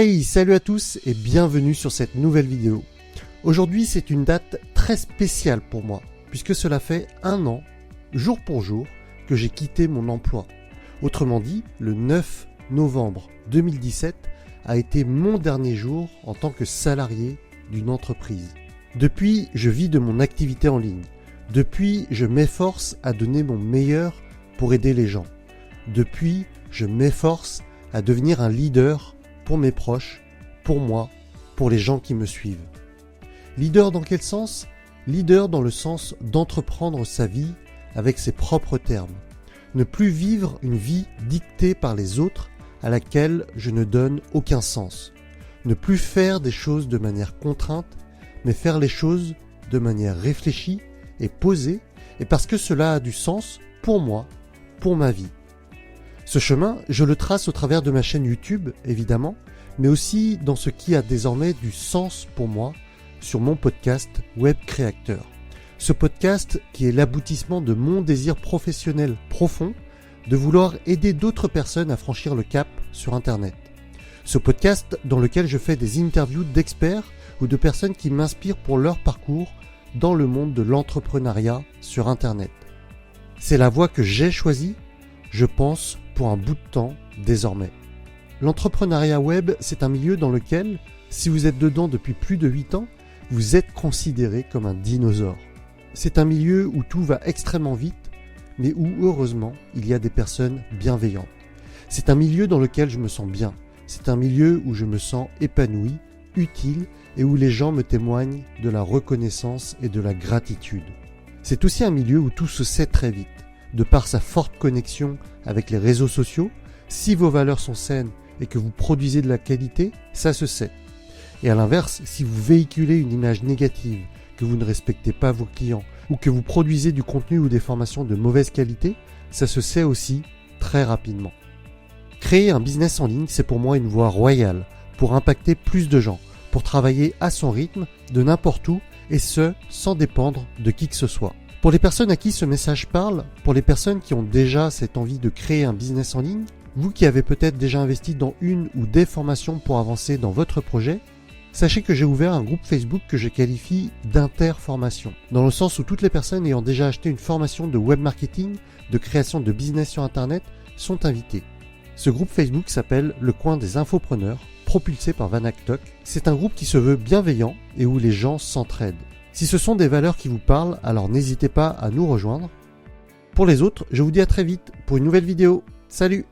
Hey, salut à tous et bienvenue sur cette nouvelle vidéo. Aujourd'hui, c'est une date très spéciale pour moi, puisque cela fait 1 an, jour pour jour, que j'ai quitté mon emploi. Autrement dit, le 9 novembre 2017 a été mon dernier jour en tant que salarié d'une entreprise. Depuis, je vis de mon activité en ligne. Depuis, je m'efforce à donner mon meilleur pour aider les gens. Depuis, je m'efforce à devenir un leader pour mes proches, pour moi, pour les gens qui me suivent. Leader dans quel sens ? Leader dans le sens d'entreprendre sa vie avec ses propres termes. Ne plus vivre une vie dictée par les autres à laquelle je ne donne aucun sens. Ne plus faire des choses de manière contrainte, mais faire les choses de manière réfléchie et posée, et parce que cela a du sens pour moi, pour ma vie. Ce chemin, je le trace au travers de ma chaîne YouTube, évidemment, mais aussi dans ce qui a désormais du sens pour moi sur mon podcast Web Créateur. Ce podcast qui est l'aboutissement de mon désir professionnel profond de vouloir aider d'autres personnes à franchir le cap sur Internet. Ce podcast dans lequel je fais des interviews d'experts ou de personnes qui m'inspirent pour leur parcours dans le monde de l'entrepreneuriat sur Internet. C'est la voie que j'ai choisie, je pense, pour un bout de temps désormais. L'entrepreneuriat web, c'est un milieu dans lequel, si vous êtes dedans depuis plus de 8 ans, vous êtes considéré comme un dinosaure. C'est un milieu où tout va extrêmement vite, mais où heureusement, il y a des personnes bienveillantes. C'est un milieu dans lequel je me sens bien. C'est un milieu où je me sens épanoui, utile et où les gens me témoignent de la reconnaissance et de la gratitude. C'est aussi un milieu où tout se sait très vite. De par sa forte connexion avec les réseaux sociaux, si vos valeurs sont saines et que vous produisez de la qualité, ça se sait. Et à l'inverse, si vous véhiculez une image négative, que vous ne respectez pas vos clients, ou que vous produisez du contenu ou des formations de mauvaise qualité, ça se sait aussi très rapidement. Créer un business en ligne, c'est pour moi une voie royale, pour impacter plus de gens, pour travailler à son rythme, de n'importe où, et ce, sans dépendre de qui que ce soit. Pour les personnes à qui ce message parle, pour les personnes qui ont déjà cette envie de créer un business en ligne, vous qui avez peut-être déjà investi dans une ou des formations pour avancer dans votre projet, sachez que j'ai ouvert un groupe Facebook que je qualifie d'interformation, dans le sens où toutes les personnes ayant déjà acheté une formation de web marketing, de création de business sur Internet, sont invitées. Ce groupe Facebook s'appelle Le Coin des Infopreneurs, propulsé par Vanactok. C'est un groupe qui se veut bienveillant et où les gens s'entraident. Si ce sont des valeurs qui vous parlent, alors n'hésitez pas à nous rejoindre. Pour les autres, je vous dis à très vite pour une nouvelle vidéo. Salut!